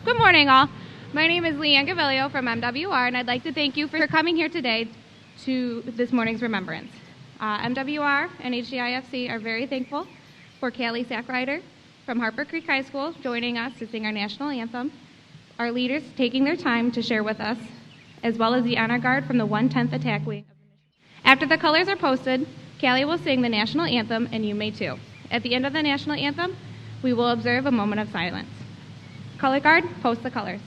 Good morning, all. My name is Leanne Gavilio from MWR, and I'd like to thank you for coming here today to this morning's Remembrance. MWR and HDIFC are very thankful for Callie Sackrider from Harper Creek High School joining us to sing our national anthem, our leaders taking their time to share with us, as well as the honor guard from the 110th Attack Wing. After the colors are posted, Callie will sing the national anthem, and you may too. At the end of the national anthem, we will observe a moment of silence. Color guard, post the colors.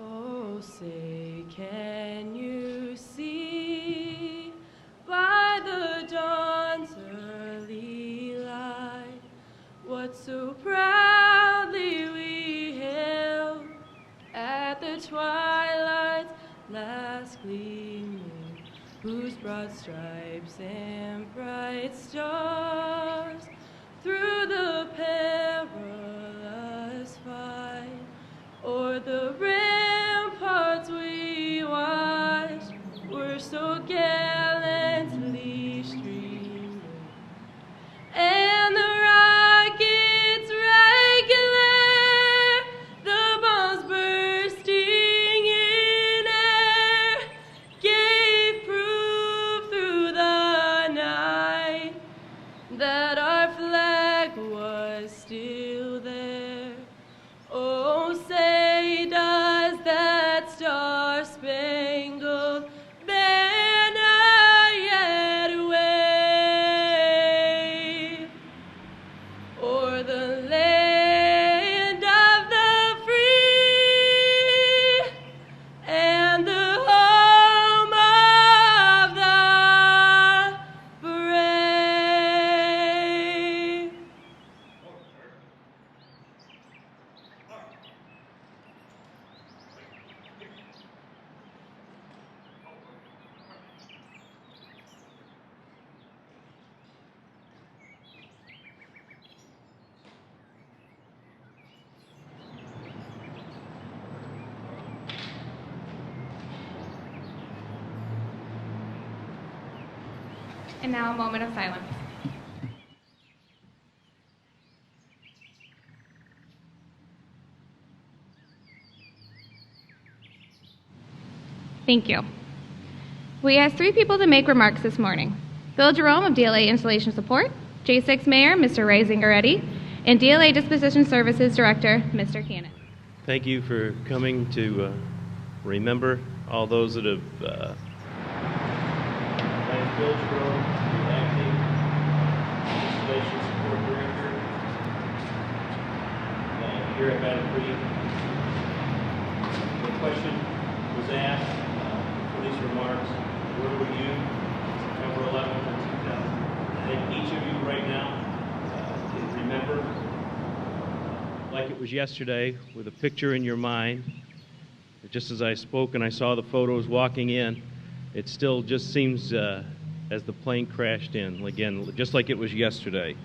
Oh, say, can you see by the dawn's early light what so proudly we hailed at the twilight's last gleaming, whose broad stripes and bright stars through the perilous fight o'er the ramparts we watched were so gallantly streaming, and the rockets regular, the bombs bursting in air, gave proof through the night that our flag was still there. Oh, say does that star-spangled banner yet wave o'er the land of the free and the home of the brave? And now a moment of silence. Thank you. We asked 3 people to make remarks this morning. Bill Jerome of DLA Installation Support, J6 Mayor, Mr. Ray Zingaretti, and DLA Disposition Services Director, Mr. Cannon. Thank you for coming to remember all those that have Bill Jerome, the acting installation support director here at Battle Creek. The question was asked for these remarks, where were you September 11th of 2000? I think each of you right now can remember like it was yesterday with a picture in your mind. Just as I spoke and I saw the photos walking in, it still just seems as the plane crashed in, again, just like it was yesterday.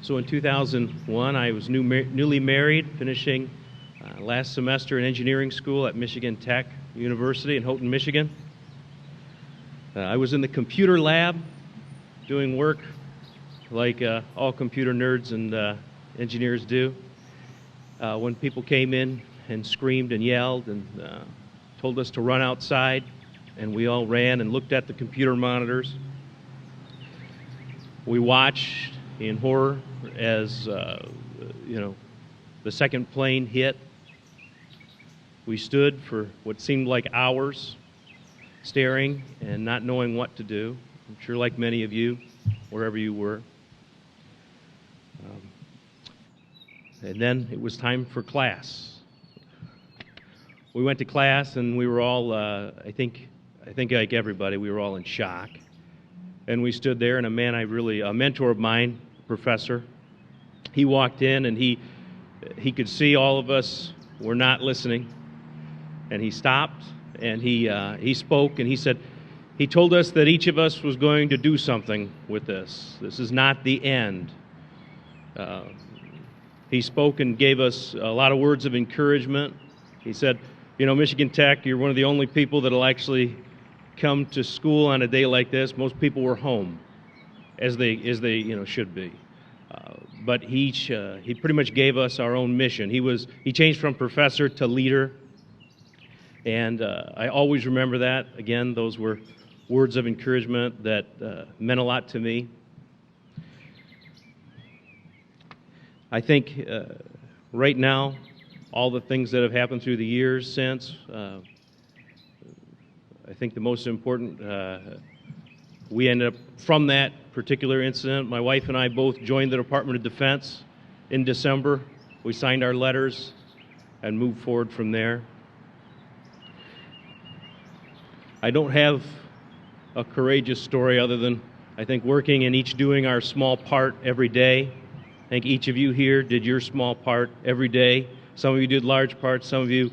So in 2001, I was newly married, finishing last semester in engineering school at Michigan Tech University in Houghton, Michigan. I was in the computer lab doing work like all computer nerds and engineers do, when people came in and screamed and yelled and told us to run outside, and we all ran and looked at the computer monitors. We watched in horror as the second plane hit. We stood for what seemed like hours, staring and not knowing what to do. I'm sure like many of you, wherever you were. And then it was time for class. We went to class and we were all, I think like everybody, we were all in shock. And we stood there, and a mentor of mine, professor, he walked in and he he could see all of us were not listening, and he stopped, and he spoke, and he said, he told us that each of us was going to do something with this. This is not the end. He spoke and gave us a lot of words of encouragement. He said, you know, Michigan Tech, you're one of the only people that will actually come to school on a day like this. Most people were home, as they should be. But he pretty much gave us our own mission. He changed from professor to leader, and I always remember that. Again, those were words of encouragement that meant a lot to me. I think right now, all the things that have happened through the years since, I think the most important, we ended up, from that particular incident, my wife and I both joined the Department of Defense in December. We signed our letters and moved forward from there. I don't have a courageous story other than, I think, working and each doing our small part every day. I think each of you here did your small part every day. Some of you did large parts. Some of you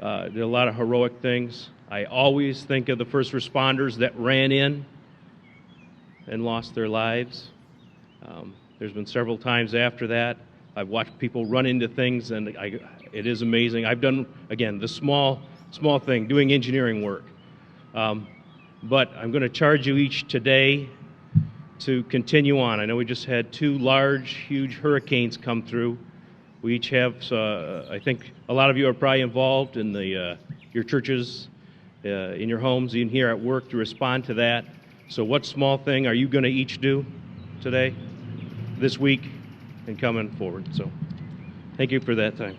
did a lot of heroic things. I always think of the first responders that ran in and lost their lives. There's been several times after that. I've watched people run into things, and it is amazing. I've done, again, the small thing, doing engineering work. But I'm going to charge you each today to continue on. I know we just had two large, huge hurricanes come through. We each have, I think a lot of you are probably involved in your churches, in your homes, even here at work to respond to that. So what small thing are you going to each do today, this week, and coming forward? So thank you for that time.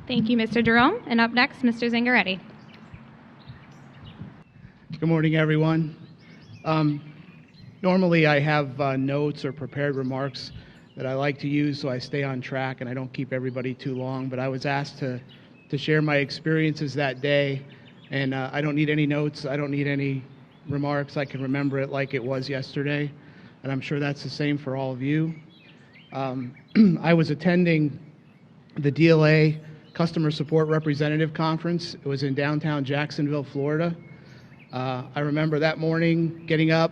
Thank you, Mr. Jerome. And up next, Mr. Zingaretti. Good morning, everyone. Normally I have notes or prepared remarks that I like to use so I stay on track and I don't keep everybody too long, but I was asked to share my experiences that day, and I don't need any notes, I don't need any remarks. I can remember it like it was yesterday, and I'm sure that's the same for all of you. I was attending the DLA Customer Support Representative Conference. It was in downtown Jacksonville, Florida. I remember that morning getting up,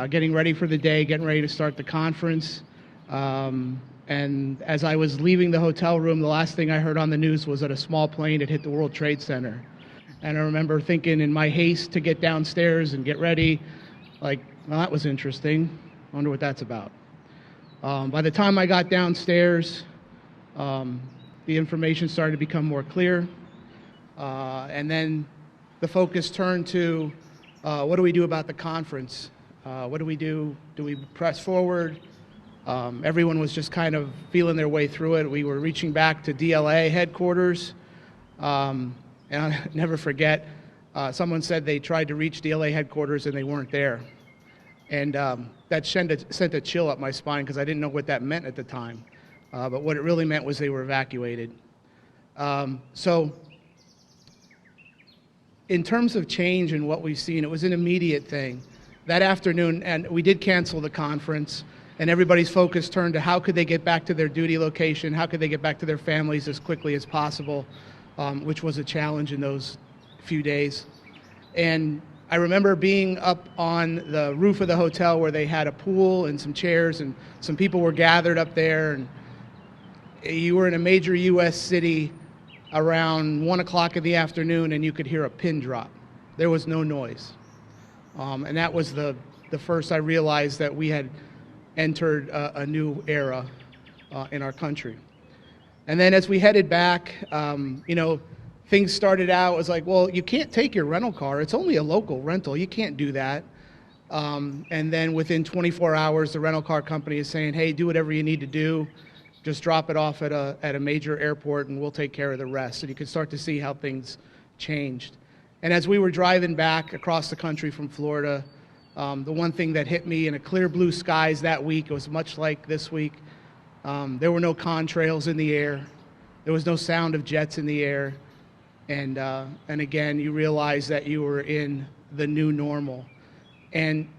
getting ready for the day, getting ready to start the conference. And as I was leaving the hotel room, the last thing I heard on the news was that a small plane had hit the World Trade Center. And I remember thinking in my haste to get downstairs and get ready, like, well, that was interesting. I wonder what that's about. By the time I got downstairs, the information started to become more clear. And then the focus turned to what do we do about the conference? What do we do? Do we press forward? Everyone was just kind of feeling their way through it. We were reaching back to DLA headquarters. And I'll never forget, someone said they tried to reach DLA headquarters and they weren't there. And that sent a chill up my spine because I didn't know what that meant at the time. But what it really meant was they were evacuated. So in terms of change and what we've seen, it was an immediate thing. That afternoon, and we did cancel the conference, and everybody's focus turned to how could they get back to their duty location, how could they get back to their families as quickly as possible, which was a challenge in those few days. And I remember being up on the roof of the hotel where they had a pool and some chairs, and some people were gathered up there, and you were in a major U.S. city around 1 o'clock in the afternoon, and you could hear a pin drop. There was no noise. And that was the first I realized that we had entered a new era in our country. And then as we headed back, things started out, it was like, well, you can't take your rental car. It's only a local rental. You can't do that. And then within 24 hours, the rental car company is saying, hey, do whatever you need to do. Just drop it off at a major airport and we'll take care of the rest. And you could start to see how things changed. And as we were driving back across the country from Florida, the one thing that hit me in a clear blue skies that week, it was much like this week, there were no contrails in the air. There was no sound of jets in the air. And again, you realize that you were in the new normal. And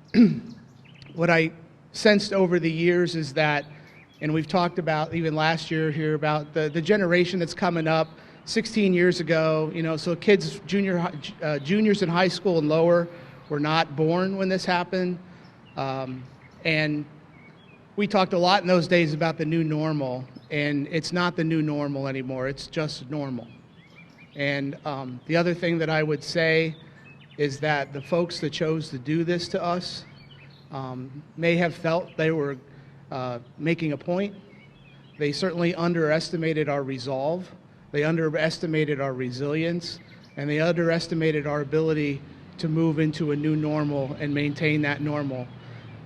what I sensed over the years is that, and we've talked about even last year here about the generation that's coming up 16 years ago, so kids, juniors in high school and lower were not born when this happened. And we talked a lot in those days about the new normal, and it's not the new normal anymore, it's just normal. And the other thing that I would say is that the folks that chose to do this to us may have felt they were making a point. They certainly underestimated our resolve, they underestimated our resilience, and they underestimated our ability to move into a new normal and maintain that normal.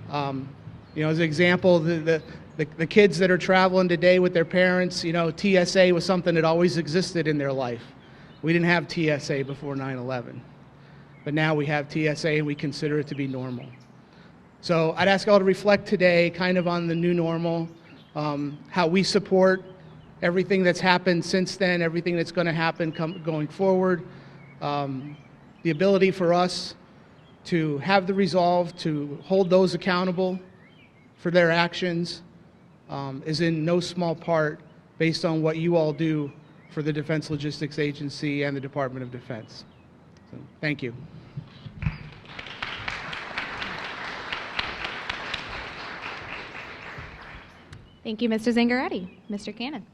As an example, the kids that are traveling today with their parents, TSA was something that always existed in their life. We didn't have TSA before 9/11, but now we have TSA and we consider it to be normal. So I'd ask all to reflect today kind of on the new normal, how we support everything that's happened since then, everything that's going to happen going forward, the ability for us to have the resolve to hold those accountable for their actions is in no small part based on what you all do for the Defense Logistics Agency and the Department of Defense. So, thank you. Thank you, Mr. Zingaretti. Mr. Cannon.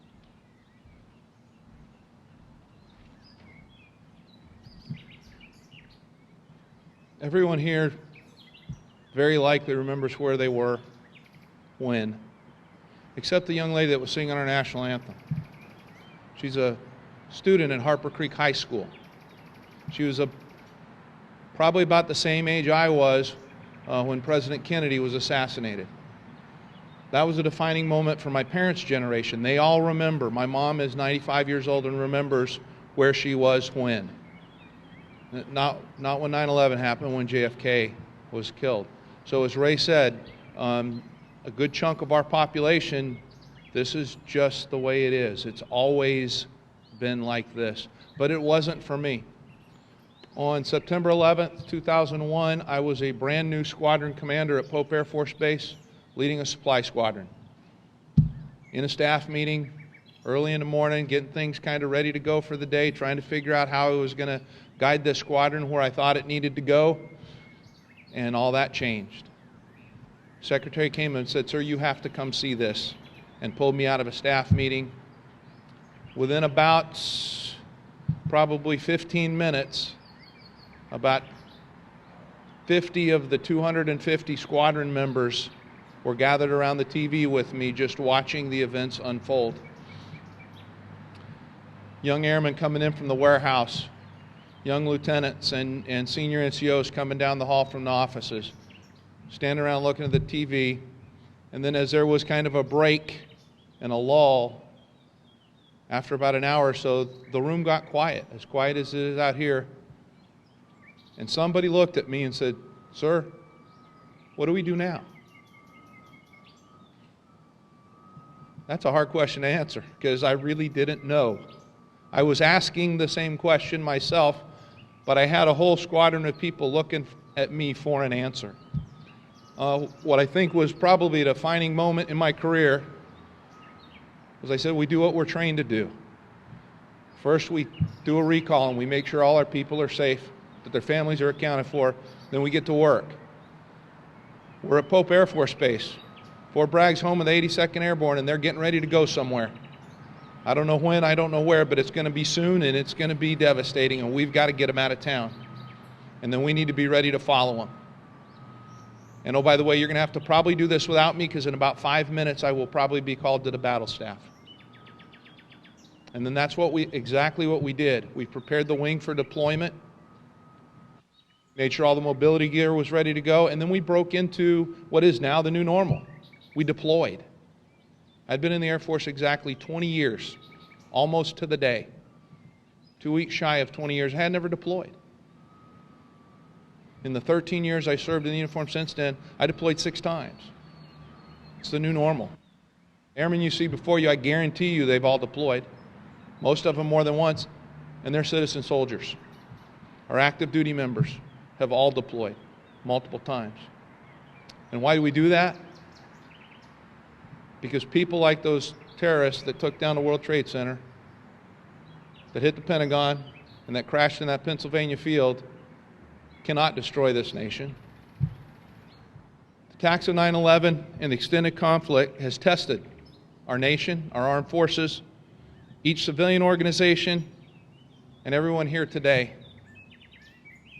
Everyone here very likely remembers where they were when, except the young lady that was singing our national anthem. She's a student at Harper Creek High School. She was probably about the same age I was when President Kennedy was assassinated. That was a defining moment for my parents' generation. They all remember. My mom is 95 years old and remembers where she was when. Not when 9/11 happened, when JFK was killed. So as Ray said, a good chunk of our population, this is just the way it is. It's always been like this. But it wasn't for me. On September 11th, 2001, I was a brand new squadron commander at Pope Air Force Base, leading a supply squadron. In a staff meeting, early in the morning, getting things kind of ready to go for the day, trying to figure out how I was going to guide this squadron where I thought it needed to go, and all that changed. Secretary came and said, "Sir, you have to come see this," and pulled me out of a staff meeting. Within about probably 15 minutes, about 50 of the 250 squadron members were gathered around the TV with me, just watching the events unfold. Young airmen coming in from the warehouse, young lieutenants and senior NCOs coming down the hall from the offices, standing around looking at the TV, and then as there was kind of a break and a lull, after about an hour or so, the room got quiet as it is out here, and somebody looked at me and said, "Sir, what do we do now?" That's a hard question to answer, because I really didn't know. I was asking the same question myself, but I had a whole squadron of people looking at me for an answer. What I think was probably a defining moment in my career was I said, we do what we're trained to do. First, we do a recall and we make sure all our people are safe, that their families are accounted for, then we get to work. We're at Pope Air Force Base. Fort Bragg's home of the 82nd Airborne, and they're getting ready to go somewhere. I don't know when, I don't know where, but it's going to be soon, and it's going to be devastating, and we've got to get them out of town. And then we need to be ready to follow them. And oh, by the way, you're going to have to probably do this without me, because in about 5 minutes I will probably be called to the battle staff. And then that's exactly what we did. We prepared the wing for deployment, made sure all the mobility gear was ready to go, and then we broke into what is now the new normal. We deployed. I'd been in the Air Force exactly 20 years, almost to the day. 2 weeks shy of 20 years. I had never deployed. In the 13 years I served in the uniform since then, I deployed 6 times. It's the new normal. Airmen you see before you, I guarantee you they've all deployed. Most of them more than once. and their citizen soldiers. Our active duty members have all deployed multiple times. And why do we do that? Because people like those terrorists that took down the World Trade Center, that hit the Pentagon, and that crashed in that Pennsylvania field cannot destroy this nation. The attacks of 9/11 and the extended conflict has tested our nation, our armed forces, each civilian organization, and everyone here today.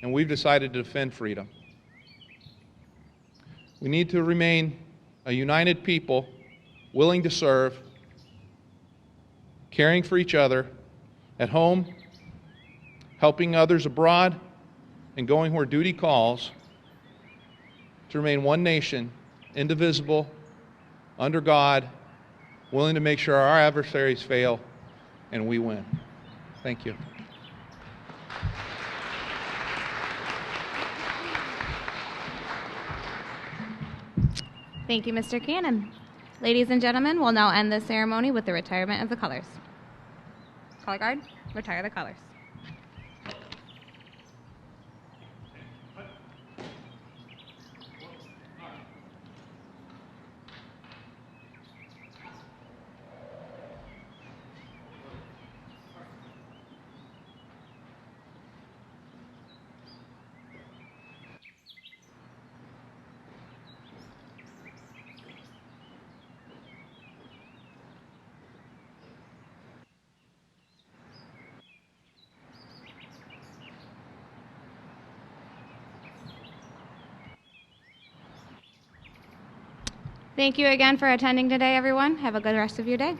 And we've decided to defend freedom. We need to remain a united people, willing to serve, caring for each other at home, helping others abroad, and going where duty calls, to remain one nation, indivisible, under God, willing to make sure our adversaries fail and we win. Thank you. Thank you, Mr. Cannon. Ladies and gentlemen, we'll now end this ceremony with the retirement of the colors. Color guard, retire the colors. Thank you again for attending today, everyone. Have a good rest of your day.